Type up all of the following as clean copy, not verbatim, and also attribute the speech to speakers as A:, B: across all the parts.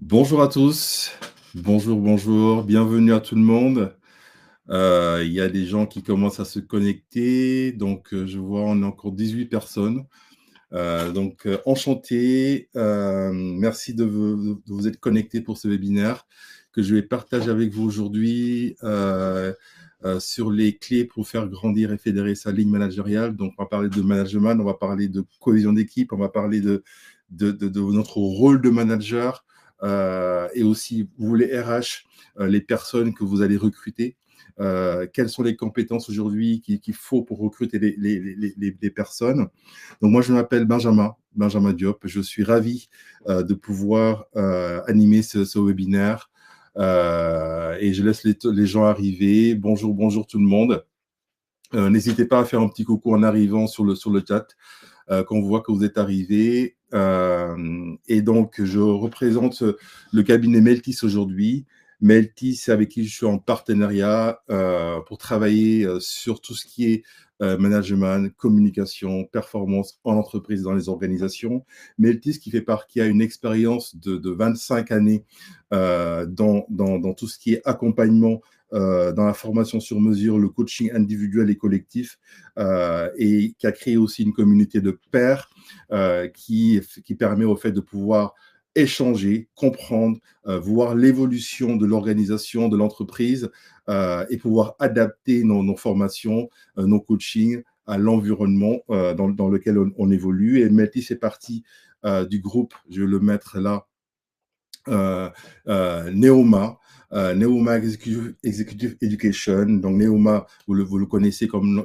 A: Bonjour à tous, bonjour, bienvenue à tout le monde. Il y a des gens qui commencent à se connecter, donc je vois on est encore 18 personnes. Enchanté, merci de vous être connectés pour ce webinaire que je vais partager avec vous aujourd'hui sur les clés pour faire grandir et fédérer sa ligne managériale. Donc on va parler de management, on va parler de cohésion d'équipe, on va parler de notre rôle de manager et aussi, vous les RH, les personnes que vous allez recruter. Quelles sont les compétences aujourd'hui qu'il faut pour recruter les personnes. Donc moi, je m'appelle Benjamin Diop. Je suis ravi de pouvoir animer ce webinaire et je laisse les gens arriver. Bonjour tout le monde. N'hésitez pas à faire un petit coucou en arrivant sur le chat quand on voit que vous êtes arrivés. Et donc, je représente le cabinet Meltis aujourd'hui. Meltis, avec qui je suis en partenariat pour travailler sur tout ce qui est management, communication, performance en entreprise, dans les organisations. Meltis qui a une expérience de 25 années dans tout ce qui est accompagnement dans la formation sur mesure, le coaching individuel et collectif, et qui a créé aussi une communauté de pairs qui permet au fait de pouvoir échanger, comprendre, voir l'évolution de l'organisation, de l'entreprise et pouvoir adapter nos formations, nos coachings à l'environnement dans lequel on évolue. Et Melty fait partie du groupe, je vais le mettre là, Neoma. Neoma Executive Education. Donc Neoma, vous le connaissez comme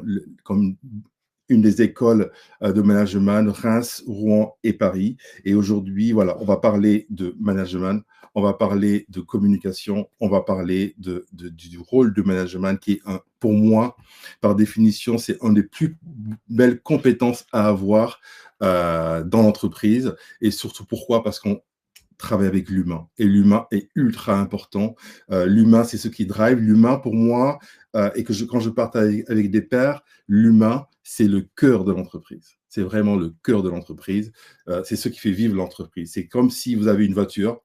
A: une des écoles de management, Reims, Rouen et Paris. Et aujourd'hui, voilà, on va parler de management, on va parler de communication, on va parler du rôle de management qui est, pour moi, par définition, c'est une des plus belles compétences à avoir dans l'entreprise. Et surtout pourquoi? Parce qu'on travaille avec l'humain. Et l'humain est ultra important. L'humain, c'est ce qui drive. L'humain, pour moi, quand je partage avec des pairs, l'humain, c'est le cœur de l'entreprise. C'est vraiment le cœur de l'entreprise. C'est ce qui fait vivre l'entreprise. C'est comme si vous avez une voiture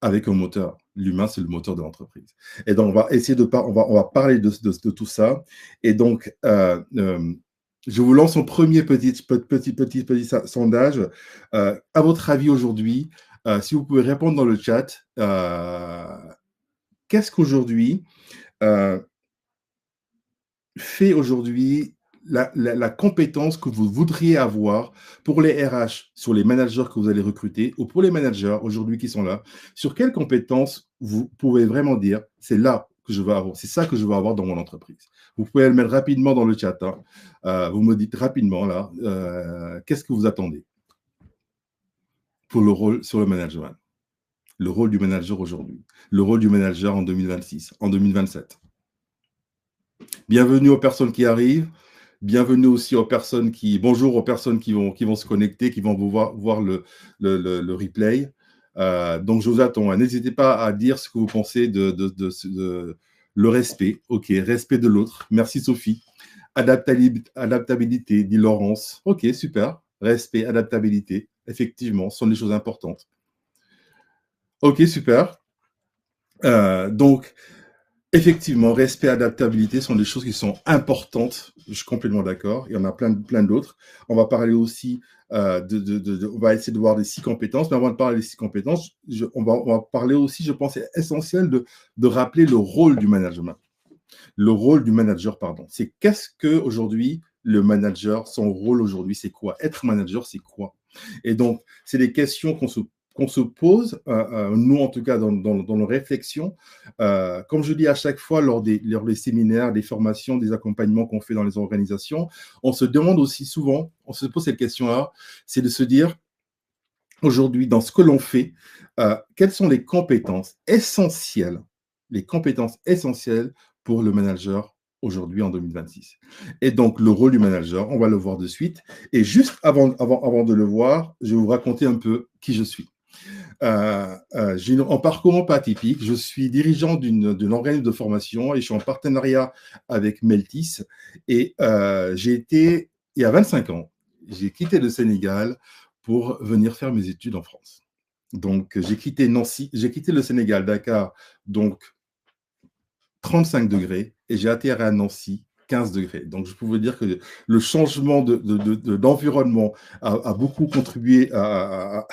A: avec un moteur. L'humain, c'est le moteur de l'entreprise. Et donc, on va essayer on va parler de tout ça. Et donc, je vous lance un premier petit sondage. À votre avis aujourd'hui, si vous pouvez répondre dans le chat, qu'est-ce qu'aujourd'hui euh, fait aujourd'hui la compétence que vous voudriez avoir pour les RH, sur les managers que vous allez recruter, ou pour les managers aujourd'hui qui sont là, sur quelles compétences vous pouvez vraiment dire, c'est là que je veux avoir, c'est ça que je veux avoir dans mon entreprise. Vous pouvez le mettre rapidement dans le chat. Vous me dites rapidement là, qu'est-ce que vous attendez pour le rôle sur le management, le rôle du manager aujourd'hui, le rôle du manager en 2026, en 2027. Bienvenue aux personnes qui arrivent. Bienvenue aussi aux personnes bonjour aux personnes qui vont se connecter, qui vont vous voir le replay. Donc, je vous attends. N'hésitez pas à dire ce que vous pensez de le respect. OK, respect de l'autre. Merci, Sophie. Adaptabilité, dit Laurence. OK, super. Respect, adaptabilité. Effectivement, ce sont des choses importantes. OK, super. Donc, effectivement, respect et adaptabilité sont des choses qui sont importantes. Je suis complètement d'accord. Il y en a plein d'autres. On va parler aussi on va essayer de voir les 6 compétences. Mais avant de parler des 6 compétences, on va parler aussi, je pense, c'est essentiel de rappeler le rôle du management. Le rôle du manager, pardon. C'est qu'est-ce que aujourd'hui le manager, son rôle aujourd'hui, c'est quoi? Être manager, c'est quoi? Et donc, c'est des questions qu'on se pose, nous en tout cas dans nos réflexions. Comme je dis à chaque fois lors des séminaires, des formations, des accompagnements qu'on fait dans les organisations, on se demande aussi souvent, on se pose cette question-là, c'est de se dire, aujourd'hui, dans ce que l'on fait, quelles sont les compétences essentielles pour le manager aujourd'hui en 2026. Et donc, le rôle du manager, on va le voir de suite. Et juste avant de le voir, je vais vous raconter un peu qui je suis. J'ai un parcours pas atypique. Je suis dirigeant d'une organisme de formation et je suis en partenariat avec Meltis. Et j'ai été, il y a 25 ans, j'ai quitté le Sénégal pour venir faire mes études en France. Donc, j'ai quitté Nancy, j'ai quitté le Sénégal, Dakar, donc 35 degrés et j'ai atterri à Nancy, 15 degrés. Donc, je peux vous dire que le changement d'environnement a beaucoup contribué à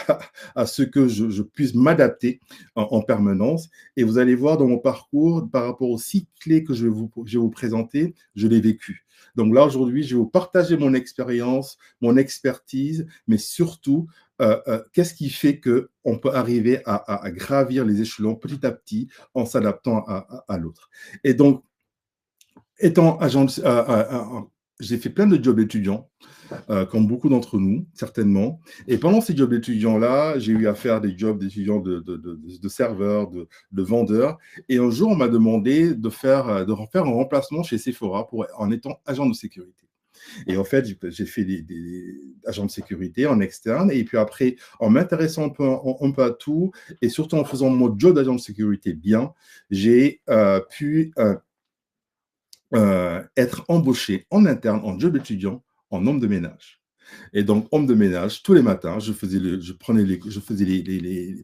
A: ce que je puisse m'adapter en permanence. Et vous allez voir dans mon parcours, par rapport aux 6 clés que je vais vous présenter, je l'ai vécu. Donc là, aujourd'hui, je vais vous partager mon expérience, mon expertise, mais surtout, qu'est-ce qui fait qu'on peut arriver à gravir les échelons petit à petit en s'adaptant à l'autre. Et donc, étant agent, j'ai fait plein de jobs étudiants, comme beaucoup d'entre nous, certainement. Et pendant ces jobs d'étudiants-là, j'ai eu à faire des jobs d'étudiants de serveurs, de vendeurs. Et un jour, on m'a demandé de faire un remplacement chez Sephora en étant agent de sécurité. Et en fait, j'ai fait des agents de sécurité en externe. Et puis après, en m'intéressant un peu à tout, et surtout en faisant mon job d'agent de sécurité bien, j'ai pu être embauché en interne, en job étudiant, en homme de ménage. Et donc, homme de ménage, tous les matins, je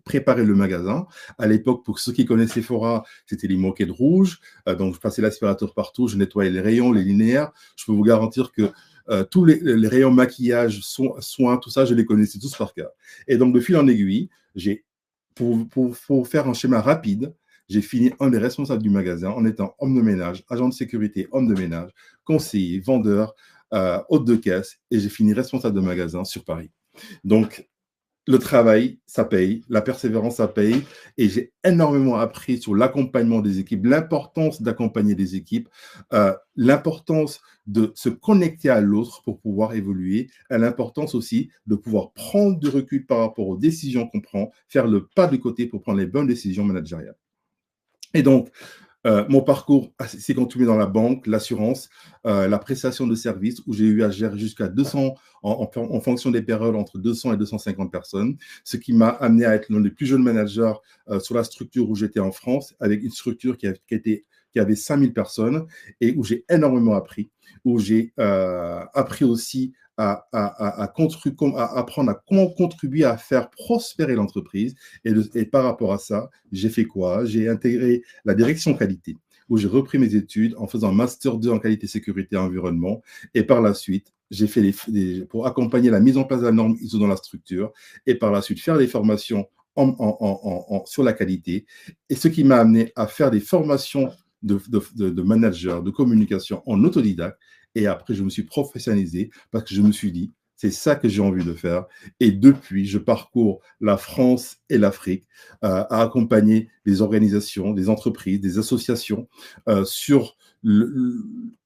A: préparais le magasin. À l'époque, pour ceux qui connaissaient Sephora, c'était les moquettes rouges. Donc, je passais l'aspirateur partout, je nettoyais les rayons, les linéaires. Je peux vous garantir que tous les rayons maquillage, soins, tout ça, je les connaissais tous par cœur. Et donc, de fil en aiguille, pour faire un schéma rapide, j'ai fini un des responsables du magasin en étant homme de ménage, agent de sécurité, homme de ménage, conseiller, vendeur, hôte de caisse, et j'ai fini responsable de magasin sur Paris. Donc, le travail, ça paye, la persévérance, ça paye, et j'ai énormément appris sur l'accompagnement des équipes, l'importance d'accompagner des équipes, l'importance de se connecter à l'autre pour pouvoir évoluer, et l'importance aussi de pouvoir prendre du recul par rapport aux décisions qu'on prend, faire le pas de côté pour prendre les bonnes décisions managériales. Et donc, mon parcours s'est continué dans la banque, l'assurance, la prestation de services, où j'ai eu à gérer jusqu'à 200, en fonction des périodes, entre 200 et 250 personnes, ce qui m'a amené à être l'un des plus jeunes managers sur la structure où j'étais en France, avec une structure qui avait 5000 personnes et où j'ai énormément appris, où j'ai appris aussi à apprendre à comment contribuer à faire prospérer l'entreprise. Et par rapport à ça, j'ai fait quoi? J'ai intégré la direction qualité, où j'ai repris mes études en faisant un master 2 en qualité, sécurité et environnement. Et par la suite, j'ai fait pour accompagner la mise en place de la norme ISO dans la structure, et par la suite faire des formations sur la qualité. Et ce qui m'a amené à faire des formations de manager, de communication en autodidacte. Et après, je me suis professionnalisé parce que je me suis dit, c'est ça que j'ai envie de faire. Et depuis, je parcours la France et l'Afrique à accompagner des organisations, des entreprises, des associations sur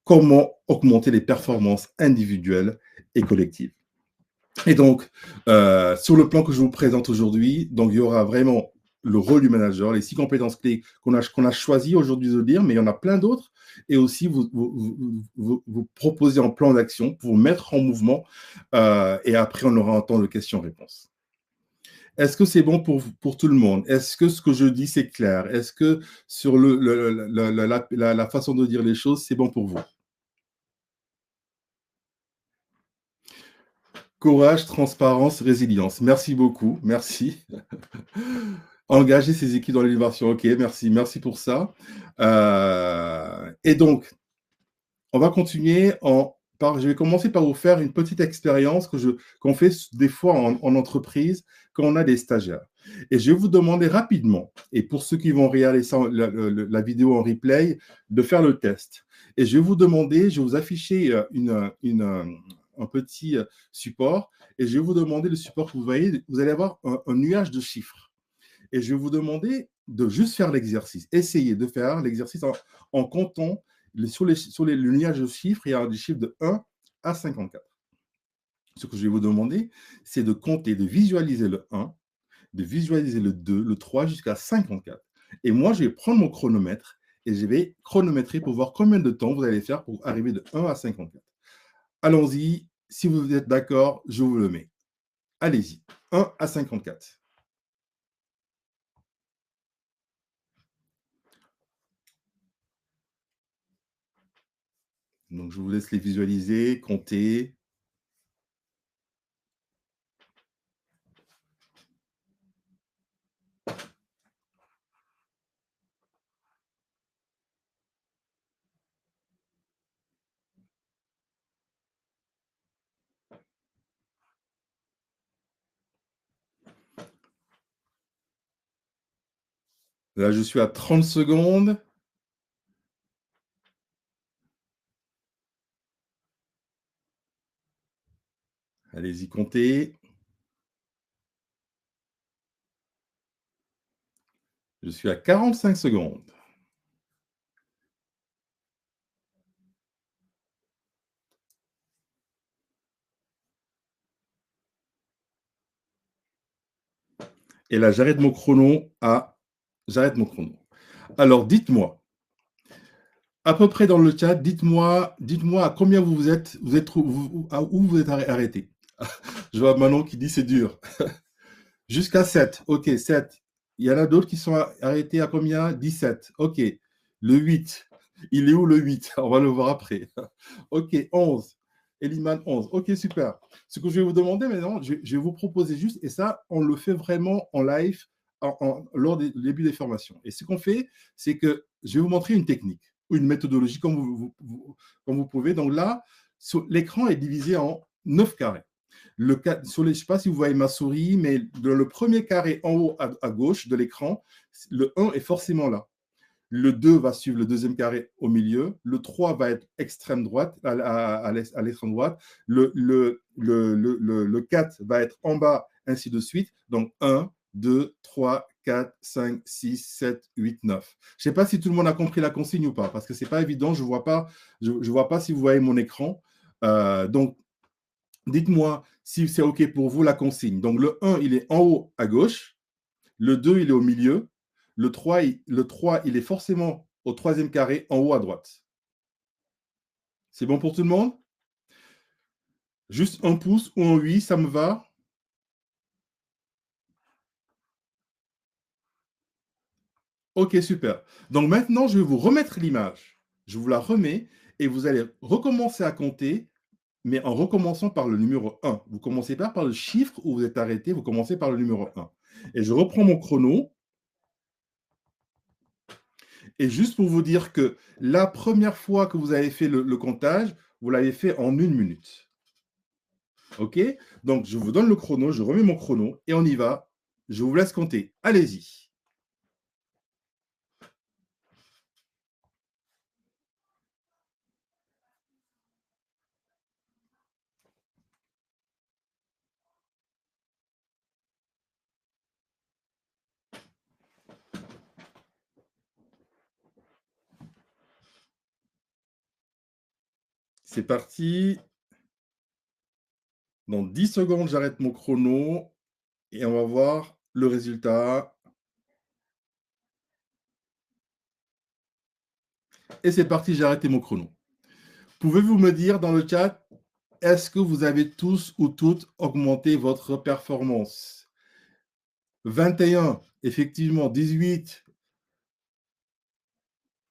A: comment augmenter les performances individuelles et collectives. Et donc, sur le plan que je vous présente aujourd'hui, donc il y aura vraiment le rôle du manager, les 6 compétences clés qu'on a choisi aujourd'hui de dire, mais il y en a plein d'autres. Et aussi, vous proposer un plan d'action pour vous mettre en mouvement. Et après, on aura un temps de questions-réponses. Est-ce que c'est bon pour tout le monde? Est-ce que ce que je dis, c'est clair? Est-ce que sur la façon de dire les choses, c'est bon pour vous? Courage, transparence, résilience. Merci beaucoup. Merci. Engager ses équipes dans l'innovation. OK, merci. Merci pour ça. Et donc, on va continuer je vais commencer par vous faire une petite expérience qu'on fait des fois en entreprise quand on a des stagiaires. Et je vais vous demander rapidement, et pour ceux qui vont regarder ça, la vidéo en replay, de faire le test. Et je vais vous demander, je vais vous afficher un petit support, et je vais vous demander le support que vous voyez. Vous allez avoir un nuage de chiffres. Et je vais vous demander de juste faire l'exercice. Essayez de faire l'exercice en comptant le lignage de chiffres. Il y a des chiffres de 1 à 54. Ce que je vais vous demander, c'est de compter, de visualiser le 1, de visualiser le 2, le 3 jusqu'à 54. Et moi, je vais prendre mon chronomètre et je vais chronométrer pour voir combien de temps vous allez faire pour arriver de 1 à 54. Allons-y. Si vous êtes d'accord, je vous le mets. Allez-y. 1 à 54. Donc, je vous laisse les visualiser, compter. Là, je suis à 30 secondes. Allez-y, comptez. Je suis à 45 secondes. Et là, j'arrête mon chrono à... J'arrête mon chrono. Alors, dites-moi, à peu près dans le chat, dites-moi à combien vous êtes, à où vous êtes arrêté. Je vois Manon qui dit c'est dur. Jusqu'à 7. OK, 7. Il y en a d'autres qui sont arrêtés à combien? 17. OK. Le 8. Il est où le 8? On va le voir après. OK, 11. Eliman 11. OK, super. Ce que je vais vous demander maintenant, je vais vous proposer juste, et ça, on le fait vraiment en live lors du début des formations. Et ce qu'on fait, c'est que je vais vous montrer une technique ou une méthodologie comme vous pouvez. Donc là, l'écran est divisé en 9 carrés. Je ne sais pas si vous voyez ma souris, mais dans le premier carré en haut à gauche de l'écran, le 1 est forcément là. Le 2 va suivre le deuxième carré au milieu. Le 3 va être extrême droite, à l'extrême droite. Le 4 va être en bas, ainsi de suite. Donc 1, 2, 3, 4, 5, 6, 7, 8, 9. Je ne sais pas si tout le monde a compris la consigne ou pas, parce que ce n'est pas évident. Je ne vois pas si vous voyez mon écran. Donc, dites-moi si c'est OK pour vous la consigne. Donc, le 1, il est en haut à gauche. Le 2, il est au milieu. Le 3, il est forcément au troisième carré en haut à droite. C'est bon pour tout le monde? Juste un pouce ou un oui, ça me va? OK, super. Donc maintenant, je vais vous remettre l'image. Je vous la remets et vous allez recommencer à compter, mais en recommençant par le numéro 1. Vous ne commencez pas par le chiffre où vous êtes arrêté, vous commencez par le numéro 1. Et je reprends mon chrono. Et juste pour vous dire que la première fois que vous avez fait le comptage, vous l'avez fait en 1 minute. OK? Donc, je vous donne le chrono, je remets mon chrono et on y va. Je vous laisse compter. Allez-y. C'est parti. Dans 10 secondes, j'arrête mon chrono et on va voir le résultat. Et c'est parti, j'ai arrêté mon chrono. Pouvez-vous me dire dans le chat, est-ce que vous avez tous ou toutes augmenté votre performance? 21, effectivement, 18.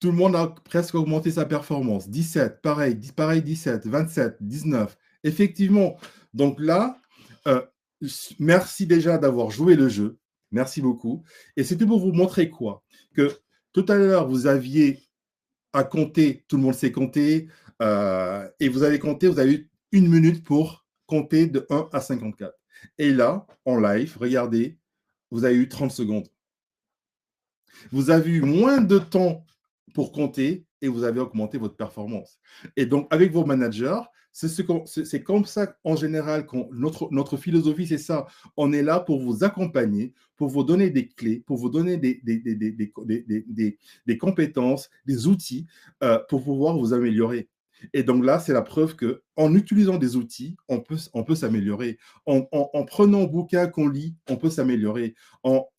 A: Tout le monde a presque augmenté sa performance. 17, pareil, 17, 27, 19. Effectivement. Donc là, euh, merci déjà d'avoir joué le jeu. Merci beaucoup. Et c'était pour vous montrer quoi? Que tout à l'heure, vous aviez à compter, tout le monde sait compter, et vous avez compté, vous avez eu 1 minute pour compter de 1 à 54. Et là, en live, regardez, vous avez eu 30 secondes. Vous avez eu moins de temps pour compter et vous avez augmenté votre performance. Et donc, avec vos managers, c'est comme ça, en général, notre philosophie, c'est ça. On est là pour vous accompagner, pour vous donner des clés, pour vous donner des compétences, des outils pour pouvoir vous améliorer. Et donc là, c'est la preuve qu'en utilisant des outils, on peut s'améliorer. En prenant un bouquin qu'on lit, on peut s'améliorer.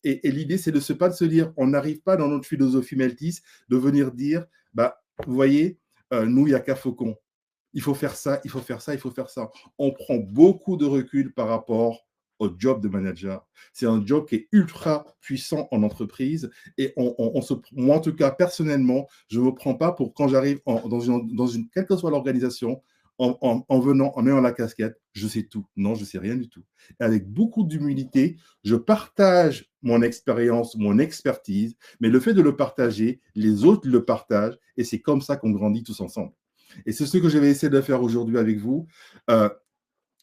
A: Et l'idée, c'est pas de se dire, on n'arrive pas dans notre philosophie Meltis, de venir dire, bah, vous voyez, nous, il n'y a qu'à Faucon. Il faut faire ça, il faut faire ça, il faut faire ça. On prend beaucoup de recul par rapport au job de manager. C'est un job qui est ultra puissant en entreprise et moi, en tout cas, personnellement, je ne me prends pas pour quand j'arrive dans une, quelle que soit l'organisation, en ayant la casquette, je sais tout. Non, je ne sais rien du tout. Et avec beaucoup d'humilité, je partage mon expérience, mon expertise, mais le fait de le partager, les autres le partagent et c'est comme ça qu'on grandit tous ensemble. Et c'est ce que je vais essayer de faire aujourd'hui avec vous.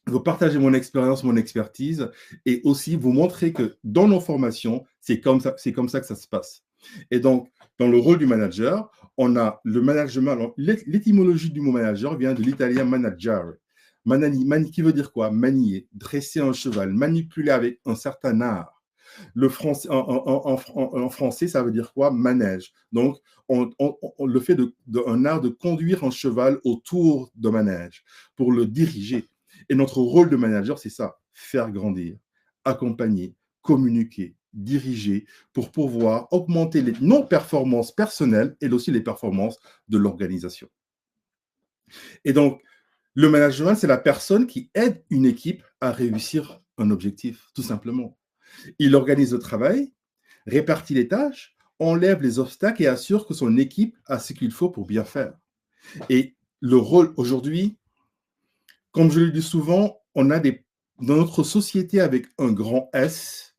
A: Vous partager mon expérience, mon expertise et aussi vous montrer que dans nos formations, c'est comme ça que ça se passe. Et donc, dans le rôle du manager, on a le management. Alors, l'étymologie du mot manager vient de l'italien managare. Qui veut dire quoi? Manier, dresser un cheval, manipuler avec un certain art. Le français, en français, ça veut dire quoi? Manège. Donc, le fait un art de conduire un cheval autour d'un manège pour le diriger. Et notre rôle de manager, c'est ça, faire grandir, accompagner, communiquer, diriger pour pouvoir augmenter les non-performances personnelles et aussi les performances de l'organisation. Et donc, le management, c'est la personne qui aide une équipe à réussir un objectif, tout simplement. Il organise le travail, répartit les tâches, enlève les obstacles et assure que son équipe a ce qu'il faut pour bien faire. Et le rôle aujourd'hui, comme je le dis souvent, dans notre société avec un grand S,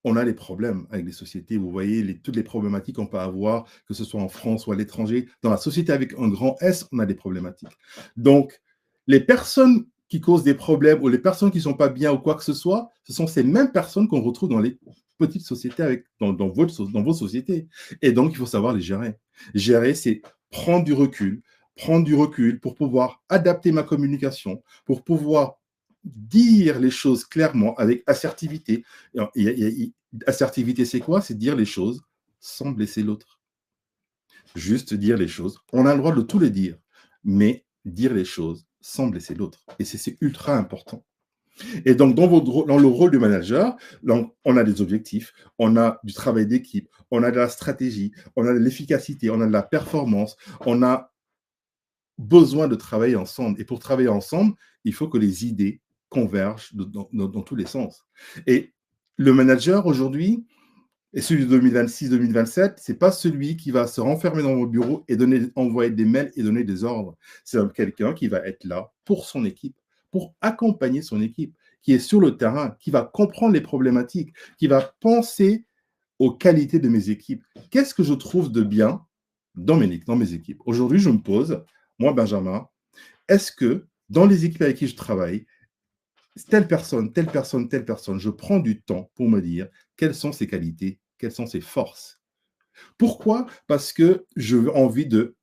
A: on a des problèmes avec les sociétés. Vous voyez toutes les problématiques qu'on peut avoir, que ce soit en France ou à l'étranger. Dans la société avec un grand S, on a des problématiques. Donc, les personnes qui causent des problèmes ou les personnes qui ne sont pas bien ou quoi que ce soit, ce sont ces mêmes personnes qu'on retrouve dans les petites sociétés, dans vos sociétés. Et donc, il faut savoir les gérer. Gérer, c'est prendre du recul pour pouvoir adapter ma communication, pour pouvoir dire les choses clairement avec assertivité. Assertivité, c'est quoi? C'est dire les choses sans blesser l'autre. Juste dire les choses. On a le droit de tout les dire, mais dire les choses sans blesser l'autre. Et c'est ultra important. Et donc, dans le rôle du manager, on a des objectifs, on a du travail d'équipe, on a de la stratégie, on a de l'efficacité, on a de la performance, on a besoin de travailler ensemble. Et pour travailler ensemble, il faut que les idées convergent dans tous les sens. Et le manager aujourd'hui, et celui de 2026-2027, ce n'est pas celui qui va se renfermer dans vos bureaux et envoyer des mails et donner des ordres. C'est quelqu'un qui va être là pour son équipe, pour accompagner son équipe, qui est sur le terrain, qui va comprendre les problématiques, qui va penser aux qualités de mes équipes. Qu'est-ce que je trouve de bien dans mes équipes? Aujourd'hui, je me pose, moi, Benjamin, est-ce que dans les équipes avec qui je travaille, telle personne, je prends du temps pour me dire quelles sont ses qualités, quelles sont ses forces. Pourquoi? Parce que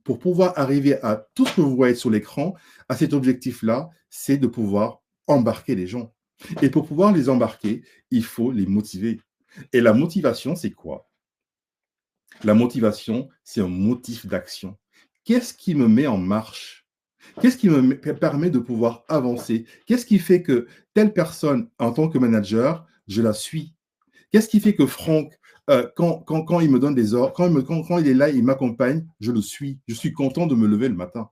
A: pour pouvoir arriver à tout ce que vous voyez sur l'écran, à cet objectif-là, c'est de pouvoir embarquer les gens. Et pour pouvoir les embarquer, il faut les motiver. Et la motivation, c'est quoi? La motivation, c'est un motif d'action. Qu'est-ce qui me met en marche? Qu'est-ce qui me permet de pouvoir avancer? Qu'est-ce qui fait que telle personne, en tant que manager, je la suis? Qu'est-ce qui fait que Franck, quand il me donne des ordres, quand il est là, il m'accompagne, je le suis. Je suis content de me lever le matin.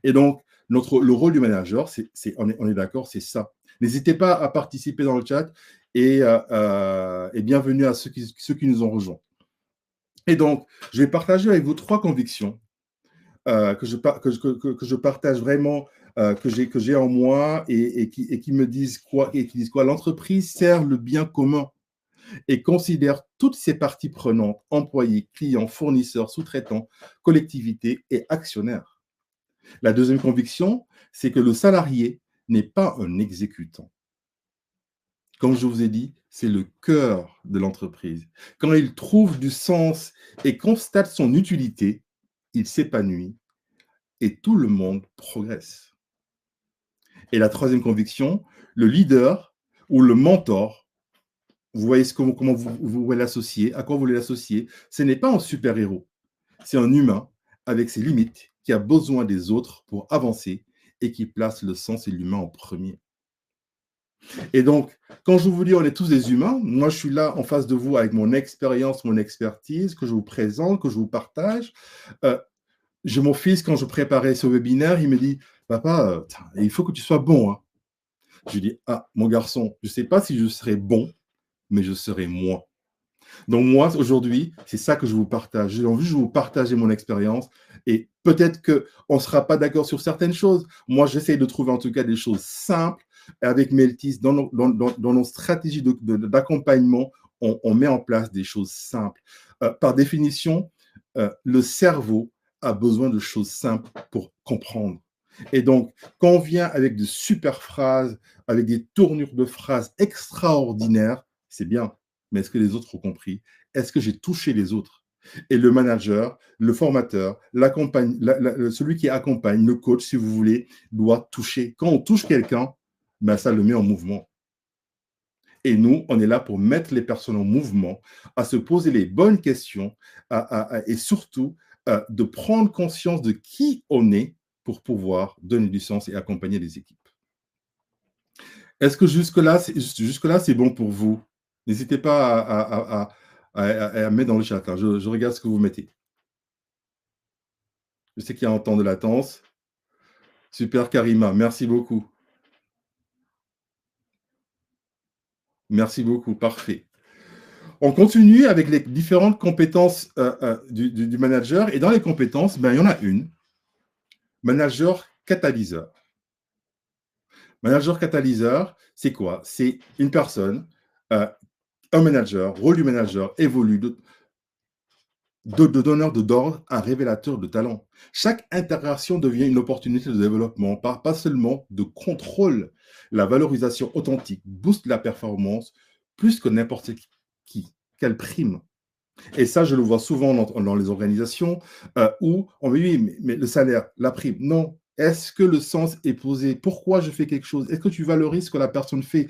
A: Et donc, le rôle du manager, on est d'accord, c'est ça. N'hésitez pas à participer dans le chat et bienvenue à ceux qui nous ont rejoints. Et donc, je vais partager avec vous 3 convictions que je partage vraiment, que j'ai en moi et qui me disent quoi? L'entreprise sert le bien commun et considère toutes ses parties prenantes, employés, clients, fournisseurs, sous-traitants, collectivités et actionnaires. La deuxième conviction, c'est que le salarié n'est pas un exécutant. Comme je vous ai dit, c'est le cœur de l'entreprise. Quand il trouve du sens et constate son utilité, il s'épanouit et tout le monde progresse. Et la troisième conviction, le leader ou le mentor, vous voyez comment vous voulez l'associer, à quoi vous voulez l'associer, ce n'est pas un super-héros, c'est un humain avec ses limites qui a besoin des autres pour avancer et qui place le sens et l'humain en premier. Et donc, quand je vous dis on est tous des humains, moi je suis là en face de vous avec mon expérience, mon expertise, que je vous présente, que je vous partage. Mon fils, quand je préparais ce webinaire, il me dit « Papa, il faut que tu sois bon. Hein. » Je lui dis « Ah, mon garçon, je ne sais pas si je serai bon, mais je serai moi. » Donc moi, aujourd'hui, c'est ça que je vous partage. J'ai envie de vous partager mon expérience et peut-être qu'on ne sera pas d'accord sur certaines choses. Moi, j'essaie de trouver en tout cas des choses simples. Et avec Meltis, dans nos stratégies d'accompagnement, on met en place des choses simples. Par définition, le cerveau a besoin de choses simples pour comprendre. Et donc, quand on vient avec de super phrases, avec des tournures de phrases extraordinaires, c'est bien. Mais est-ce que les autres ont compris? Est-ce que j'ai touché les autres? Et le manager, le formateur, celui qui accompagne, le coach, si vous voulez, doit toucher. Quand on touche quelqu'un, ben, ça le met en mouvement. Et nous, on est là pour mettre les personnes en mouvement, à se poser les bonnes questions et surtout de prendre conscience de qui on est pour pouvoir donner du sens et accompagner les équipes. Est-ce que jusque-là, c'est bon pour vous? N'hésitez pas à mettre dans le chat, hein. Je regarde ce que vous mettez. Je sais qu'il y a un temps de latence. Super, Karima, merci beaucoup. Merci beaucoup, parfait. On continue avec les différentes compétences du manager. Et dans les compétences, ben, il y en a une. Manager catalyseur. Manager catalyseur, c'est quoi? C'est une personne, un manager, rôle du manager évolue de donneur d'ordre à révélateur de talent. Chaque intégration devient une opportunité de développement, pas seulement de contrôle. La valorisation authentique booste la performance plus que n'importe qui. Quelle prime. Et ça, je le vois souvent dans les organisations où on me dit, oui, mais le salaire, la prime, non. Est-ce que le sens est posé? Pourquoi je fais quelque chose? Est-ce que tu valorises ce que la personne fait?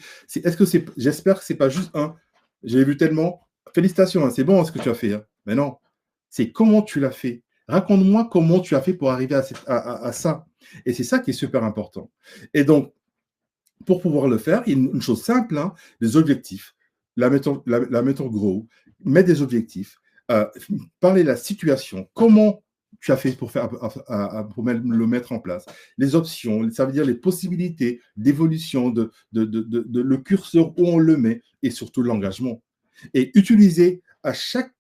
A: J'espère que ce n'est pas juste un, j'ai vu tellement, félicitations, hein, c'est bon ce que tu as fait. Hein. Mais non, c'est comment tu l'as fait. Raconte-moi comment tu as fait pour arriver à ça. Et c'est ça qui est super important. Et donc, pour pouvoir le faire, il y a une chose simple, hein, des objectifs. La méthode GROW, mettre des objectifs, parler de la situation, comment tu as fait pour le mettre en place, les options, ça veut dire les possibilités d'évolution, le curseur où on le met, et surtout l'engagement. Et utiliser à chaque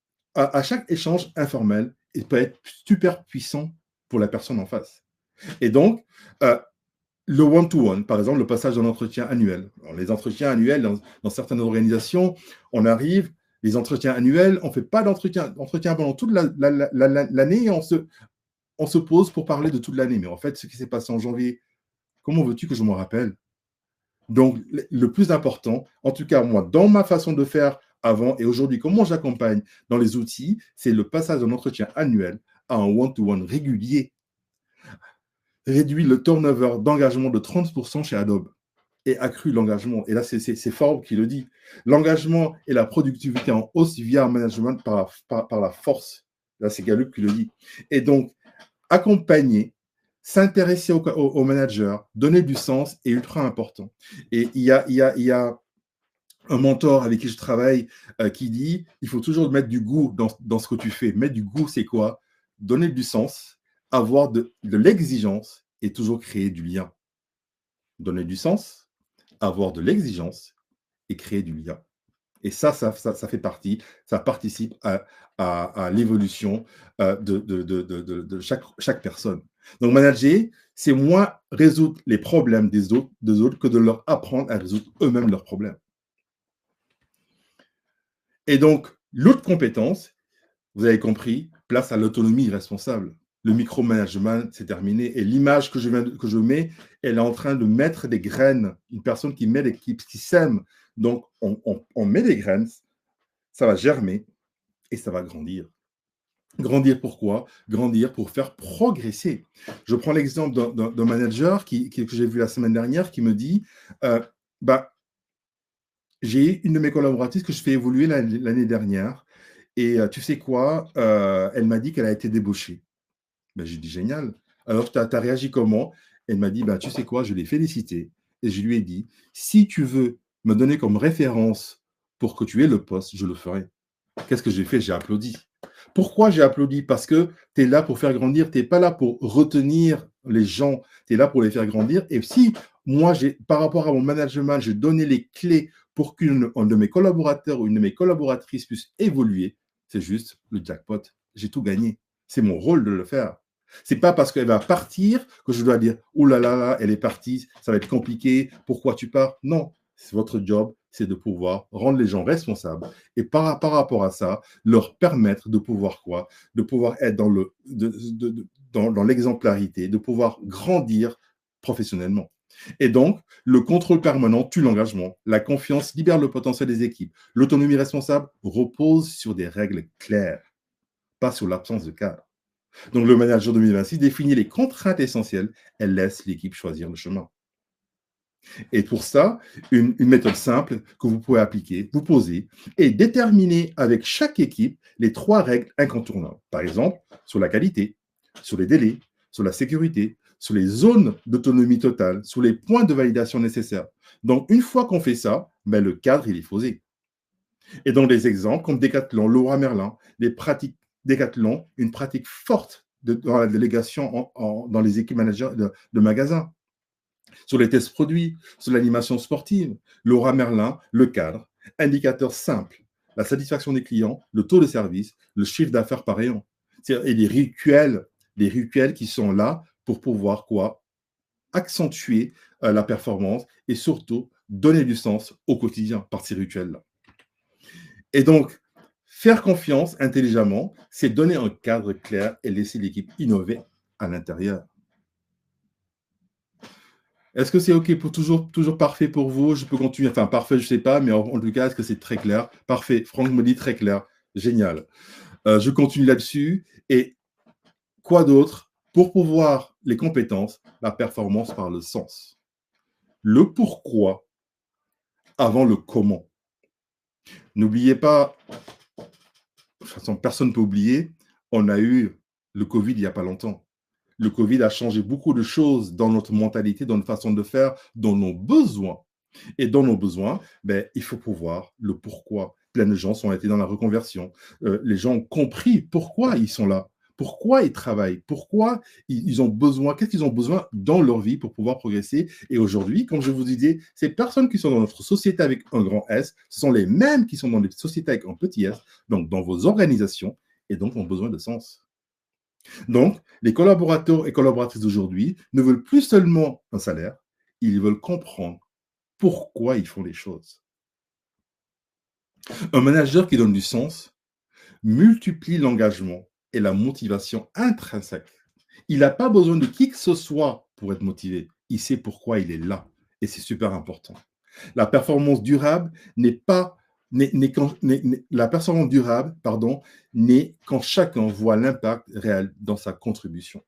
A: échange informel, il peut être super puissant pour la personne en face. Et donc, le one-to-one, par exemple, le passage d'un entretien annuel. Alors, les entretiens annuels, dans certaines organisations, on arrive, les entretiens annuels, on ne fait pas d'entretien pendant toute l'année et on se pose pour parler de toute l'année. Mais en fait, ce qui s'est passé en janvier, comment veux-tu que je m'en rappelle? Donc, le plus important, en tout cas, moi, dans ma façon de faire avant et aujourd'hui, comment j'accompagne dans les outils, c'est le passage d'un entretien annuel à un one-to-one régulier. Réduit le turnover d'engagement de 30% chez Adobe et accru l'engagement. Et là, c'est Forbes qui le dit. L'engagement et la productivité en hausse via un management par la force. Là, c'est Gallup qui le dit. Et donc, accompagner, s'intéresser au manager, donner du sens est ultra important. Et il y a un mentor avec qui je travaille qui dit il faut toujours mettre du goût dans ce que tu fais. Mettre du goût, c'est quoi? Donner du sens, avoir de l'exigence et toujours créer du lien. Donner du sens, avoir de l'exigence et créer du lien. Et ça fait partie, ça participe à l'évolution de chaque personne. Donc, manager, c'est moins résoudre les problèmes des autres que de leur apprendre à résoudre eux-mêmes leurs problèmes. Et donc, l'autre compétence, vous avez compris, place à l'autonomie responsable. Le micromanagement, c'est terminé. Et l'image que je mets, elle est en train de mettre des graines. Une personne qui met l'équipe, qui sème. Donc, on met des graines, ça va germer et ça va grandir. Grandir pourquoi? Grandir pour faire progresser. Je prends l'exemple d'un manager que j'ai vu la semaine dernière qui me dit j'ai une de mes collaboratrices que je fais évoluer l'année dernière. Et tu sais quoi? Elle m'a dit qu'elle a été débauchée. Ben, j'ai dit génial. Alors, tu as réagi comment? Elle m'a dit, tu sais quoi? Je l'ai félicité. Et je lui ai dit, si tu veux me donner comme référence pour que tu aies le poste, je le ferai. Qu'est-ce que j'ai fait? J'ai applaudi. Pourquoi j'ai applaudi? Parce que tu es là pour faire grandir, tu n'es pas là pour retenir les gens, tu es là pour les faire grandir. Et si moi, par rapport à mon management, j'ai donné les clés pour qu'un de mes collaborateurs ou une de mes collaboratrices puisse évoluer, c'est juste le jackpot. J'ai tout gagné. C'est mon rôle de le faire. C'est pas parce qu'elle va partir que je dois dire « Oh là là, là, elle est partie, ça va être compliqué, pourquoi tu pars ?» Non, c'est votre job, c'est de pouvoir rendre les gens responsables et par rapport à ça, leur permettre de pouvoir quoi? De pouvoir être dans l'exemplarité, de pouvoir grandir professionnellement. Et donc, le contrôle permanent tue l'engagement. La confiance libère le potentiel des équipes. L'autonomie responsable repose sur des règles claires. pas sur l'absence de cadre. Donc, le manager 2026 définit les contraintes essentielles et laisse l'équipe choisir le chemin. Et pour ça, une méthode simple que vous pouvez appliquer, vous poser et déterminer avec chaque équipe les 3 règles incontournables. Par exemple, sur la qualité, sur les délais, sur la sécurité, sur les zones d'autonomie totale, sur les points de validation nécessaires. Donc, une fois qu'on fait ça, ben, le cadre, il est posé. Et dans des exemples comme Decathlon, Leroy Merlin, les pratiques Decathlon, une pratique forte dans la délégation dans les équipes managers de magasins. Sur les tests produits, sur l'animation sportive, Laura Merlin, le cadre, indicateurs simples, la satisfaction des clients, le taux de service, le chiffre d'affaires par rayon. Et les rituels qui sont là pour pouvoir quoi accentuer la performance et surtout donner du sens au quotidien par ces rituels-là. Et donc, faire confiance intelligemment, c'est donner un cadre clair et laisser l'équipe innover à l'intérieur. Est-ce que c'est OK pour toujours parfait pour vous? Je peux continuer. Enfin, parfait, je ne sais pas, mais en tout cas, est-ce que c'est très clair? Parfait. Franck me dit très clair. Génial. Je continue là-dessus. Et quoi d'autre? Pour pouvoir les compétences, la performance par le sens. Le pourquoi avant le comment. N'oubliez pas, de toute façon, personne ne peut oublier, on a eu le Covid il n'y a pas longtemps. Le Covid a changé beaucoup de choses dans notre mentalité, dans notre façon de faire, dans nos besoins. Et dans nos besoins, ben, il faut pouvoir le pourquoi. Plein de gens ont été dans la reconversion. Les gens ont compris pourquoi ils sont là, pourquoi ils travaillent, pourquoi ils ont besoin, qu'est-ce qu'ils ont besoin dans leur vie pour pouvoir progresser. Et aujourd'hui, comme je vous disais, ces personnes qui sont dans notre société avec un grand S, ce sont les mêmes qui sont dans les sociétés avec un petit s, donc dans vos organisations, et donc ont besoin de sens. Donc, les collaborateurs et collaboratrices d'aujourd'hui ne veulent plus seulement un salaire, ils veulent comprendre pourquoi ils font les choses. Un manager qui donne du sens multiplie l'engagement et la motivation intrinsèque. Il n'a pas besoin de qui que ce soit pour être motivé. Il sait pourquoi il est là. Et c'est super important. La performance durable n'est pas la performance durable, pardon, n'est quand chacun voit l'impact réel dans sa contribution.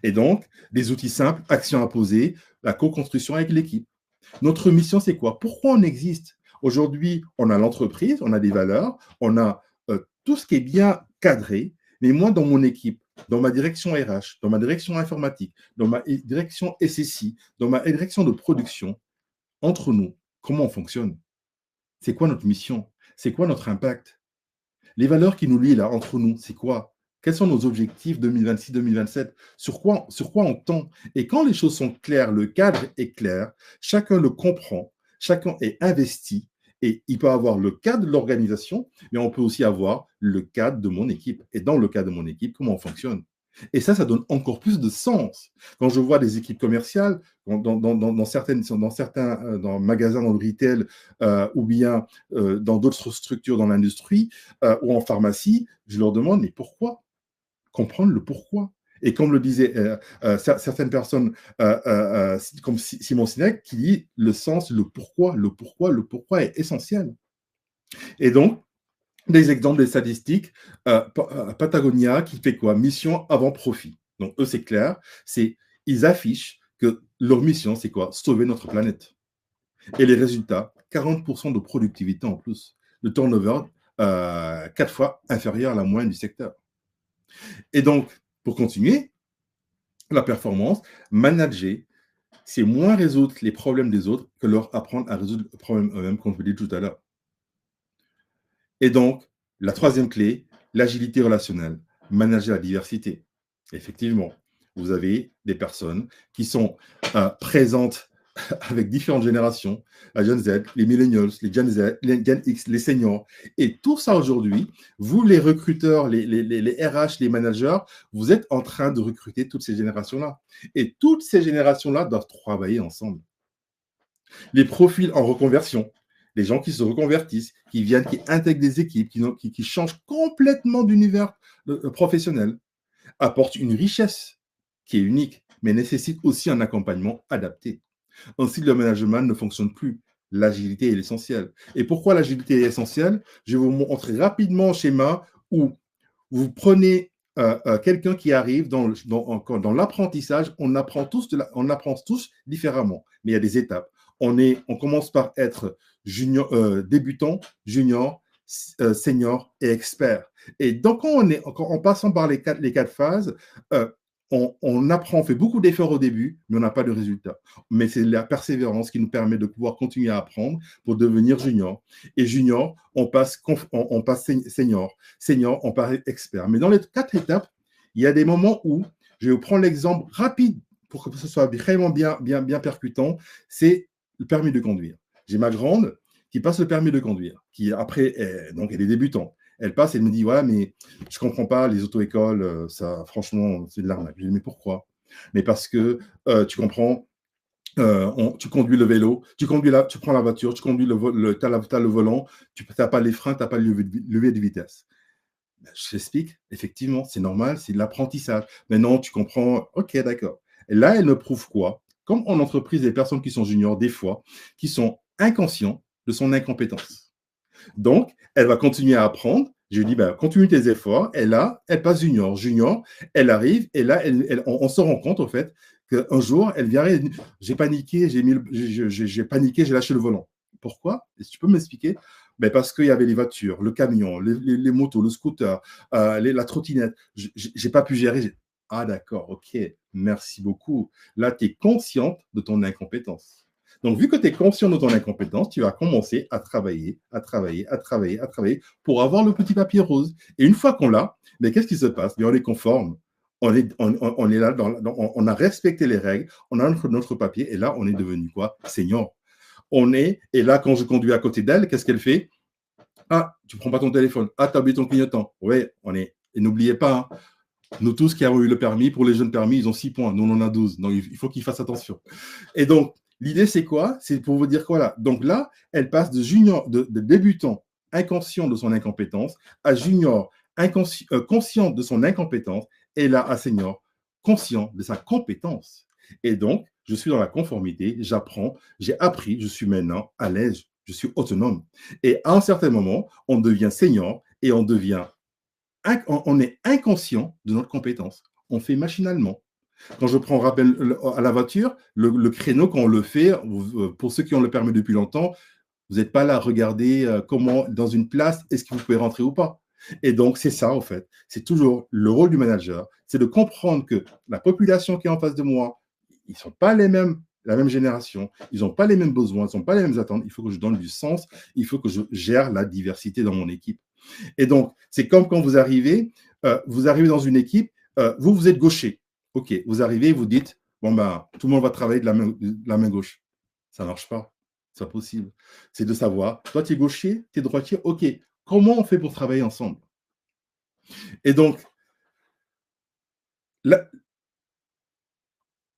A: Et donc, des outils simples, actions à poser, la co-construction avec l'équipe. Notre mission, c'est quoi? Pourquoi on existe? Aujourd'hui, on a l'entreprise, on a des valeurs, on a tout ce qui est bien cadré, mais moi, dans mon équipe, dans ma direction RH, dans ma direction informatique, dans ma direction SSI, dans ma direction de production, entre nous, comment on fonctionne? C'est quoi notre mission? C'est quoi notre impact? Les valeurs qui nous lient là, entre nous, c'est quoi? Quels sont nos objectifs 2026-2027? Sur quoi on tend? Et quand les choses sont claires, le cadre est clair, chacun le comprend, chacun est investi, et il peut avoir le cadre de l'organisation, mais on peut aussi avoir le cadre de mon équipe. Et dans le cadre de mon équipe, comment on fonctionne? Et ça donne encore plus de sens. Quand je vois des équipes commerciales, dans certains magasins, dans le retail, ou bien dans d'autres structures dans l'industrie ou en pharmacie, je leur demande, mais pourquoi? Comprendre le pourquoi. Et comme le disaient certaines personnes, comme Simon Sinek, qui dit le sens, le pourquoi est essentiel. Et donc, des exemples, des statistiques, Patagonia qui fait quoi? Mission avant profit. Donc, eux, c'est clair, ils affichent que leur mission, c'est quoi? Sauver notre planète. Et les résultats, 40% de productivité en plus. Le turnover, 4 fois inférieur à la moyenne du secteur. Et donc, pour continuer, la performance, manager, c'est moins résoudre les problèmes des autres que leur apprendre à résoudre le problème eux-mêmes, comme je l'ai dit tout à l'heure. Et donc, la troisième clé, l'agilité relationnelle, manager la diversité. Effectivement, vous avez des personnes qui sont présentes avec différentes générations, la Gen Z, les millennials, les Gen Z, les Gen X, les seniors. Et tout ça aujourd'hui, vous les recruteurs, les RH, les managers, vous êtes en train de recruter toutes ces générations-là. Et toutes ces générations-là doivent travailler ensemble. Les profils en reconversion, les gens qui se reconvertissent, qui viennent, qui intègrent des équipes, qui changent complètement d'univers professionnel, apportent une richesse qui est unique, mais nécessite aussi un accompagnement adapté. Ainsi, le management ne fonctionne plus. L'agilité est l'essentiel. Et pourquoi l'agilité est essentielle? Je vais vous montrer rapidement un schéma où vous prenez quelqu'un qui arrive dans l'apprentissage, on apprend tous différemment, mais il y a des étapes. On commence par être junior, débutant, junior, senior et expert. Et donc, en passant par les quatre phases, euh, on apprend, on fait beaucoup d'efforts au début, mais on n'a pas de résultat. Mais c'est la persévérance qui nous permet de pouvoir continuer à apprendre pour devenir junior. Et junior, on passe senior. Senior, on passe expert. Mais dans les quatre étapes, il y a des moments où, je vais vous prendre l'exemple rapide pour que ce soit vraiment bien percutant, c'est le permis de conduire. J'ai ma grande qui passe le permis de conduire, qui après, donc elle est débutante. Elle passe, elle me dit, ouais, mais je comprends pas, les auto-écoles, ça, franchement, c'est de l'arnaque. Je dis, mais pourquoi? Mais parce que tu comprends, tu conduis le vélo, tu prends la voiture, tu conduis tu as le volant, tu n'as pas les freins, tu n'as pas le levier de vitesse. Ben, je t'explique, effectivement, c'est normal, c'est de l'apprentissage. Maintenant, tu comprends, ok, d'accord. Et là, elle me prouve quoi? Comme en entreprise, des personnes qui sont juniors, des fois, qui sont inconscients de son incompétence. Donc, elle va continuer à apprendre. Je lui dis, ben, continue tes efforts. Et là, elle passe junior. Junior, elle arrive et là, on se rend compte, au fait, qu'un jour, elle vient et j'ai paniqué, j'ai paniqué, j'ai lâché le volant. Pourquoi? Est-ce que tu peux m'expliquer? Ben parce qu'il y avait les voitures, le camion, les motos, le scooter, la trottinette. Je n'ai pas pu gérer. Ah, d'accord, ok, merci beaucoup. Là, tu es consciente de ton incompétence. Donc, vu que tu es conscient de ton incompétence, tu vas commencer à travailler, à travailler, à travailler, à travailler pour avoir le petit papier rose. Et une fois qu'on l'a, mais qu'est-ce qui se passe? Bien, on est conforme. On est là, on a respecté les règles, on a notre papier, et là, on est devenu quoi? Senior. Et là, quand je conduis à côté d'elle, qu'est-ce qu'elle fait? Ah, tu prends pas ton téléphone. Ah, tu as oublié ton clignotant. Oui, et n'oubliez pas, hein, nous tous qui avons eu le permis, pour les jeunes permis, ils ont 6 points. Nous, on en a 12. Donc, il faut qu'ils fassent attention. Et donc, l'idée, c'est quoi? C'est pour vous dire quoi là? Donc là, elle passe de junior, de débutant inconscient de son incompétence à junior conscient de son incompétence et là à senior conscient de sa compétence. Et donc, je suis dans la conformité, j'apprends, j'ai appris, je suis maintenant à l'aise, je suis autonome. Et à un certain moment, on devient senior et on est inconscient de notre compétence. On fait machinalement. Quand je prends rappel à la voiture, le créneau, quand on le fait, pour ceux qui ont le permis depuis longtemps, vous n'êtes pas là à regarder comment, dans une place, est-ce que vous pouvez rentrer ou pas. Et donc, c'est ça, en fait. C'est toujours le rôle du manager, c'est de comprendre que la population qui est en face de moi, ils ne sont pas la même génération, ils n'ont pas les mêmes besoins, ils n'ont pas les mêmes attentes. Il faut que je donne du sens, il faut que je gère la diversité dans mon équipe. Et donc, c'est comme quand vous arrivez dans une équipe, vous êtes gaucher. OK, vous arrivez, vous dites, bon, ben, tout le monde va travailler de la main gauche. Ça ne marche pas. C'est pas possible. C'est de savoir, toi, tu es gaucher, tu es droitier, OK, comment on fait pour travailler ensemble? Et donc, la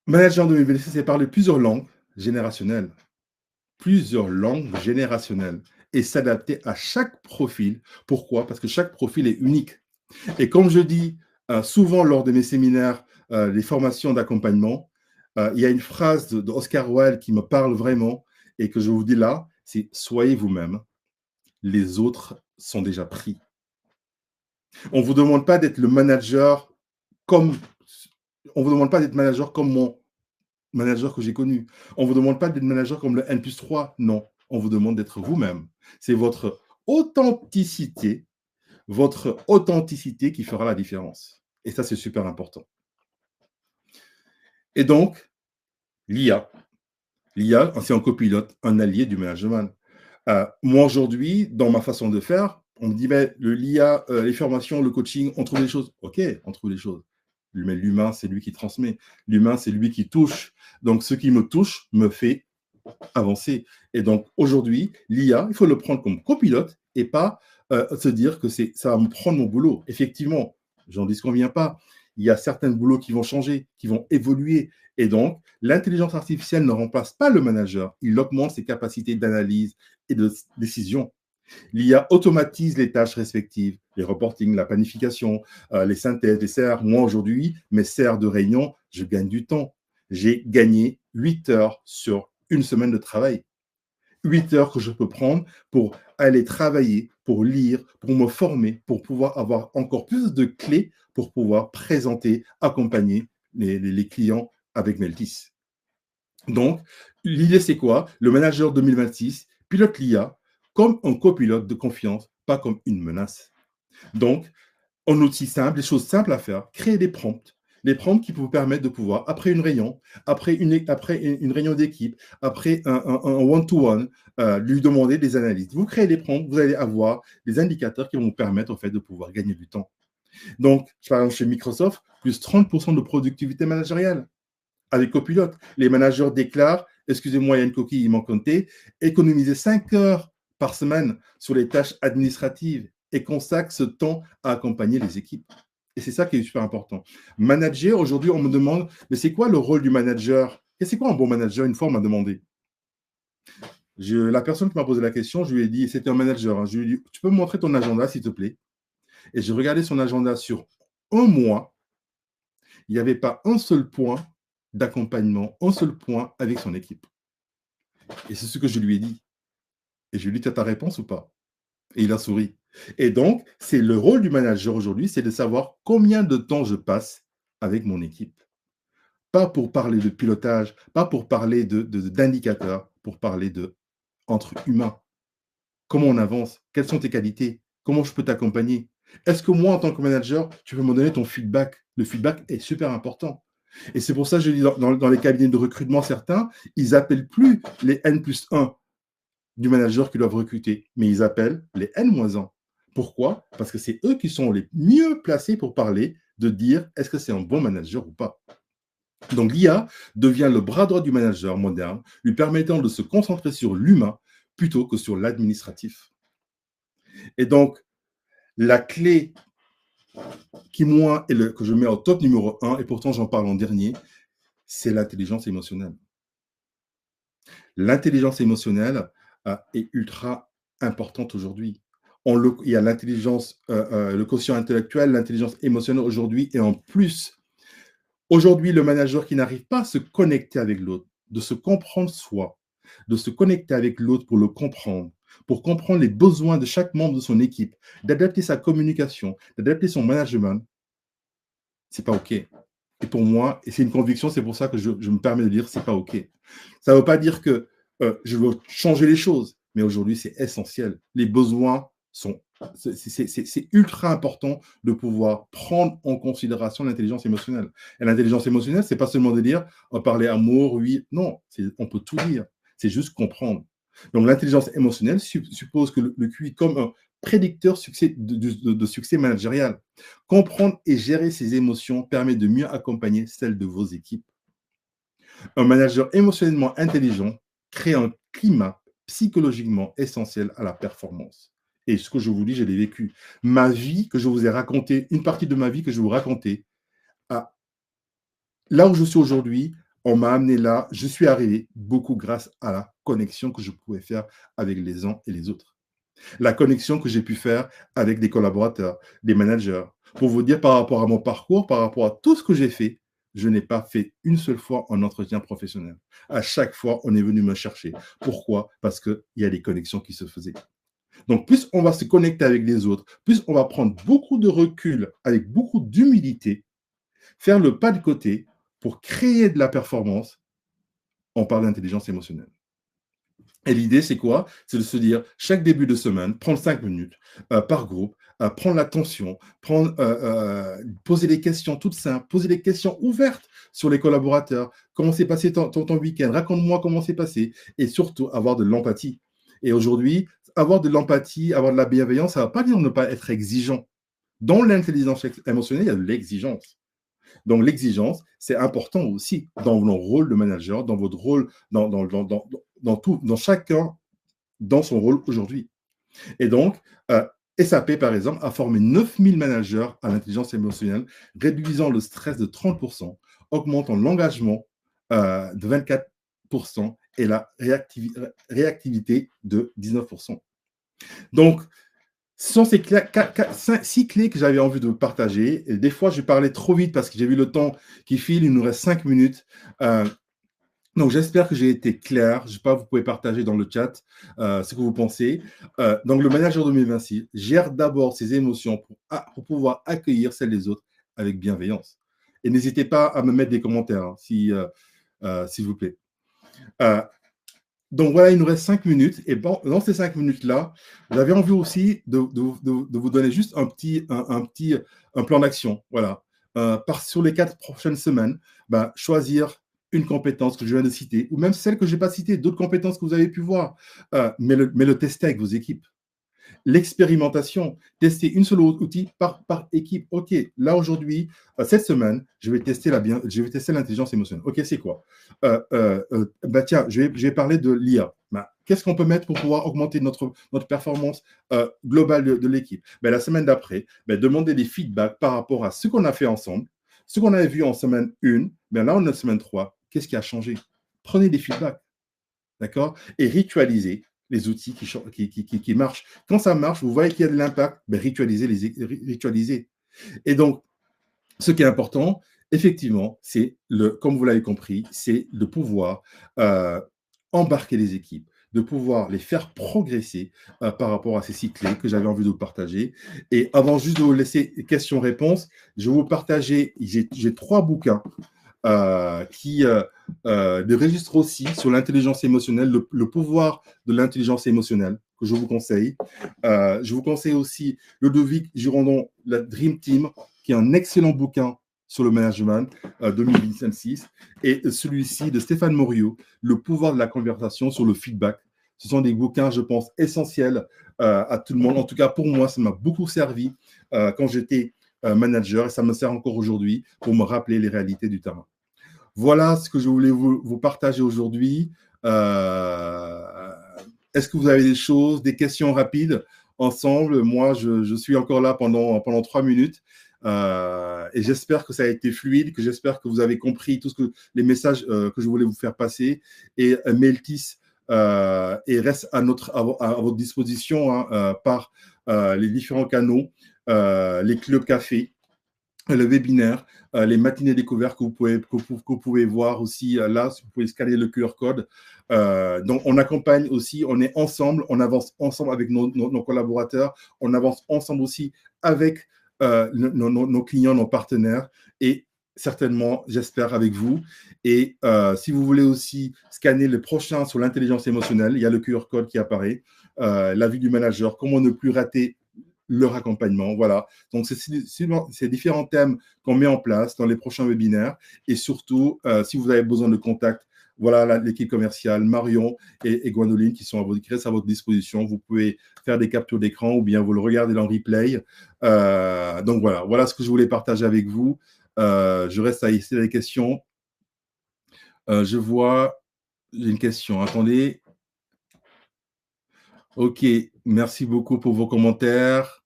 A: manager de l'université, c'est parler plusieurs langues générationnelles et s'adapter à chaque profil. Pourquoi? Parce que chaque profil est unique. Et comme je dis souvent lors de mes séminaires, les formations d'accompagnement, il y a une phrase d'Oscar Wilde qui me parle vraiment et que je vous dis là, c'est soyez vous-même, les autres sont déjà pris. On ne vous demande pas d'être le manager comme, on vous demande pas d'être manager comme mon manager que j'ai connu. On ne vous demande pas d'être manager comme le N+3, non. On vous demande d'être vous-même. C'est authenticité, votre authenticité qui fera la différence. Et ça, c'est super important. Et donc, l'IA. L'IA, c'est un copilote, un allié du management. Moi, aujourd'hui, dans ma façon de faire, on me dit, mais l'IA, les formations, le coaching, on trouve des choses. OK, on trouve des choses. Mais l'humain, c'est lui qui transmet. L'humain, c'est lui qui touche. Donc, ce qui me touche me fait avancer. Et donc, aujourd'hui, l'IA, il faut le prendre comme copilote et pas se dire que ça va me prendre mon boulot. Effectivement, j'en disconviens pas. Il y a certains boulots qui vont changer, qui vont évoluer. Et donc, l'intelligence artificielle ne remplace pas le manager. Il augmente ses capacités d'analyse et de décision. L'IA automatise les tâches respectives, les reportings, la planification, les synthèses, les CR. Moi, aujourd'hui, mes CR de réunion, je gagne du temps. J'ai gagné 8 heures sur une semaine de travail. 8 heures que je peux prendre pour aller travailler, pour lire, pour me former, pour pouvoir avoir encore plus de clés pour pouvoir présenter, accompagner les clients avec Meltis. Donc, l'idée, c'est quoi? Le manager 2026 pilote l'IA comme un copilote de confiance, pas comme une menace. Donc, en outil simple, des choses simples à faire, créer des prompts. Des prompts qui vous permettent de pouvoir, après une réunion, après une réunion d'équipe, après un one-to-one, lui demander des analyses. Vous créez des prompts, vous allez avoir des indicateurs qui vont vous permettre en fait, de pouvoir gagner du temps. Donc, par exemple, chez Microsoft, plus 30% de productivité managériale avec Copilot. Les managers déclarent, excusez-moi, il y a une coquille, il manque un T, économiser 5 heures par semaine sur les tâches administratives et consacre ce temps à accompagner les équipes. Et c'est ça qui est super important. Manager, aujourd'hui, on me demande, mais c'est quoi le rôle du manager? Et c'est quoi un bon manager? Une fois, on m'a demandé. La personne qui m'a posé la question, je lui ai dit, c'était un manager, hein, je lui ai dit, tu peux me montrer ton agenda, s'il te plaît? Et j'ai regardé son agenda sur un mois, il n'y avait pas un seul point d'accompagnement, un seul point avec son équipe. Et c'est ce que je lui ai dit. Et je lui ai dit, tu as ta réponse ou pas? Et il a souri. Et donc, c'est le rôle du manager aujourd'hui, c'est de savoir combien de temps je passe avec mon équipe. Pas pour parler de pilotage, pas pour parler d'indicateurs, pour parler de entre humains. Comment on avance? Quelles sont tes qualités? Comment je peux t'accompagner? Est-ce que moi, en tant que manager, tu peux me donner ton feedback? Le feedback est super important. Et c'est pour ça que je dis dans les cabinets de recrutement, certains, ils appellent plus les N+1 du manager qu'ils doivent recruter, mais ils appellent les N-1. Pourquoi? Parce que c'est eux qui sont les mieux placés pour parler, de dire est-ce que c'est un bon manager ou pas. Donc l'IA devient le bras droit du manager moderne, lui permettant de se concentrer sur l'humain plutôt que sur l'administratif. Et donc, la clé qui, moi, que je mets au top numéro 1, et pourtant j'en parle en dernier, c'est l'intelligence émotionnelle. L'intelligence émotionnelle est ultra importante aujourd'hui. Il y a l'intelligence, le quotient intellectuel, l'intelligence émotionnelle aujourd'hui, et en plus, aujourd'hui, le manager qui n'arrive pas à se connecter avec l'autre, de se comprendre soi, de se connecter avec l'autre pour le comprendre, pour comprendre les besoins de chaque membre de son équipe, d'adapter sa communication, d'adapter son management, c'est pas OK. Et pour moi, et c'est une conviction, c'est pour ça que je me permets de dire c'est pas OK. Ça ne veut pas dire que je veux changer les choses, mais aujourd'hui, c'est essentiel. Les besoins sont. C'est ultra important de pouvoir prendre en considération l'intelligence émotionnelle. Et l'intelligence émotionnelle, c'est pas seulement de dire parler amour, oui, non, on peut tout dire. C'est juste comprendre. Donc l'intelligence émotionnelle suppose que le QI comme un prédicteur de succès managérial. Comprendre et gérer ses émotions permet de mieux accompagner celles de vos équipes. Un manager émotionnellement intelligent crée un climat psychologiquement essentiel à la performance. Et ce que je vous dis, je l'ai vécu. Ma vie que je vous ai racontée, une partie de ma vie que je vous racontais, là où je suis aujourd'hui, on m'a amené là, je suis arrivé beaucoup grâce à la connexion que je pouvais faire avec les uns et les autres. La connexion que j'ai pu faire avec des collaborateurs, des managers. Pour vous dire par rapport à mon parcours, par rapport à tout ce que j'ai fait, je n'ai pas fait une seule fois un entretien professionnel. À chaque fois, on est venu me chercher. Pourquoi? Parce qu'il y a des connexions qui se faisaient. Donc, plus on va se connecter avec les autres, plus on va prendre beaucoup de recul, avec beaucoup d'humilité, faire le pas de côté pour créer de la performance. On parle d'intelligence émotionnelle. Et l'idée, c'est quoi? C'est de se dire, chaque début de semaine, prendre 5 minutes par groupe, prendre l'attention, poser des questions toutes simples, poser des questions ouvertes sur les collaborateurs. Comment s'est passé ton week-end? Raconte-moi comment c'est passé. Et surtout, avoir de l'empathie. Et aujourd'hui, avoir de l'empathie, avoir de la bienveillance, ça ne va pas dire ne pas être exigeant. Dans l'intelligence émotionnelle, il y a de l'exigence. Donc, l'exigence, c'est important aussi dans nos rôles de manager, dans votre rôle, dans chacun, dans son rôle aujourd'hui. Et donc, SAP, par exemple, a formé 9000 managers à l'intelligence émotionnelle, réduisant le stress de 30%, augmentant l'engagement de 24% et la réactivité de 19%. Donc, ce sont ces 6 clés que j'avais envie de partager. Et des fois, je parlais trop vite parce que j'ai vu le temps qui file. Il nous reste 5 minutes. Donc, j'espère que j'ai été clair. Je sais pas, vous pouvez partager dans le chat ce que vous pensez. Donc, le manager 2026 gère d'abord ses émotions pour pouvoir accueillir celles des autres avec bienveillance. Et n'hésitez pas à me mettre des commentaires, hein, s'il vous plaît. Euh, donc voilà, il nous reste 5 minutes. Et bon, dans ces 5 minutes-là, j'avais envie aussi de vous donner juste un plan d'action. Voilà. Sur les 4 prochaines semaines, ben, choisir une compétence que je viens de citer, ou même celle que je n'ai pas citée, d'autres compétences que vous avez pu voir, mais le tester avec vos équipes. L'expérimentation, tester une seule outil par équipe. OK, là aujourd'hui, cette semaine, je vais tester l'intelligence émotionnelle. OK, c'est quoi bah tiens, je vais parler de l'IA. Bah, qu'est-ce qu'on peut mettre pour pouvoir augmenter notre performance globale de l'équipe? Bah, la semaine d'après, bah, demander des feedbacks par rapport à ce qu'on a fait ensemble, ce qu'on avait vu en semaine 1, bah, là, on est en semaine 3. Qu'est-ce qui a changé? Prenez des feedbacks. D'accord? Et ritualiser les outils qui marchent. Quand ça marche, vous voyez qu'il y a de l'impact, ben, ritualisez. Et donc, ce qui est important, effectivement, c'est, comme vous l'avez compris, c'est de pouvoir euh, embarquer les équipes, de pouvoir les faire progresser par rapport à ces cycles que j'avais envie de vous partager. Et avant juste de vous laisser questions-réponses, je vais vous partager, j'ai 3 bouquins qui des registres aussi sur l'intelligence émotionnelle, le pouvoir de l'intelligence émotionnelle, que je vous conseille. Je vous conseille aussi Ludovic Girondon, la Dream Team, qui est un excellent bouquin sur le management 2026, et celui-ci de Stéphane Morio, Le pouvoir de la conversation sur le feedback. Ce sont des bouquins, je pense, essentiels à tout le monde. En tout cas, pour moi, ça m'a beaucoup servi quand j'étais manager, et ça me sert encore aujourd'hui pour me rappeler les réalités du terrain. Voilà ce que je voulais vous partager aujourd'hui. Est-ce que vous avez des choses, des questions rapides ensemble? Moi, je suis encore là pendant 3 minutes. Et j'espère que ça a été fluide, que j'espère que vous avez compris tous les messages que je voulais vous faire passer. Et Meltis et reste à votre disposition hein, par les différents canaux, les clubs café, le webinaire, les matinées découvertes que vous pouvez voir aussi là, vous pouvez scanner le QR code. Donc, on accompagne aussi, on est ensemble, on avance ensemble avec nos collaborateurs, on avance ensemble aussi avec nos clients, nos partenaires et certainement, j'espère, avec vous. Et si vous voulez aussi scanner le prochain sur l'intelligence émotionnelle, il y a le QR code qui apparaît, la vie du manager, comment ne plus rater leur accompagnement. Voilà. Donc, c'est différents thèmes qu'on met en place dans les prochains webinaires. Et surtout, si vous avez besoin de contact, voilà l'équipe commerciale, Marion et Gwendoline qui restent à votre disposition. Vous pouvez faire des captures d'écran ou bien vous le regardez dans replay. Donc, voilà ce que je voulais partager avec vous. Je reste à essayer les questions. Je vois une question. Attendez. OK. Merci beaucoup pour vos commentaires.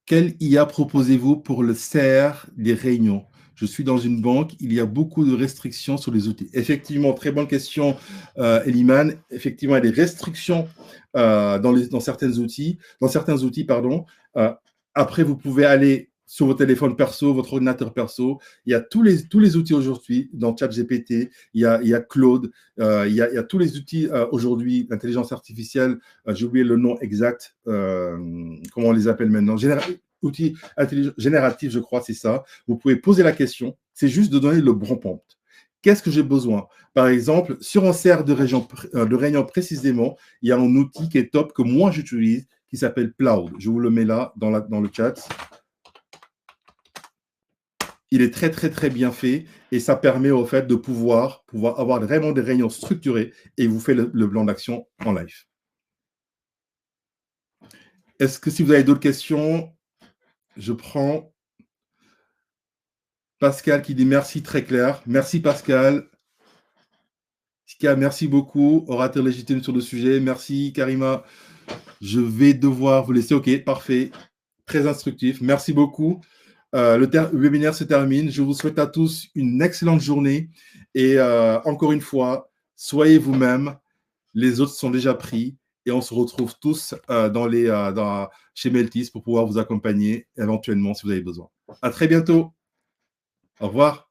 A: Quelle IA proposez-vous pour le CR des réunions? Je suis dans une banque, il y a beaucoup de restrictions sur les outils. Effectivement, très bonne question, Eliman. Effectivement, il y a des restrictions dans certains outils, pardon. Euh, Après, vous pouvez aller sur votre téléphone perso, votre ordinateur perso. Il y a tous les outils aujourd'hui dans ChatGPT, il y a Claude, il y a tous les outils aujourd'hui d'intelligence artificielle. J'ai oublié le nom exact, comment on les appelle maintenant. Outil génératif, je crois, c'est ça. Vous pouvez poser la question. C'est juste de donner le bon prompt. Qu'est-ce que j'ai besoin? Par exemple, sur un CR de réunion précisément, il y a un outil qui est top que moi j'utilise qui s'appelle Cloud. Je vous le mets là dans le chat. Il est très, très, très bien fait et ça permet au fait de pouvoir avoir vraiment des réunions structurées et vous faites le plan d'action en live. Est-ce que si vous avez d'autres questions, je prends Pascal qui dit merci, très clair. Merci Pascal. Tika, merci beaucoup. Orateur légitime sur le sujet. Merci Karima. Je vais devoir vous laisser. OK, parfait. Très instructif. Merci beaucoup. Le webinaire se termine. Je vous souhaite à tous une excellente journée. Et encore une fois, soyez vous-même. Les autres sont déjà pris. Et on se retrouve tous chez Meltis pour pouvoir vous accompagner éventuellement si vous avez besoin. À très bientôt. Au revoir.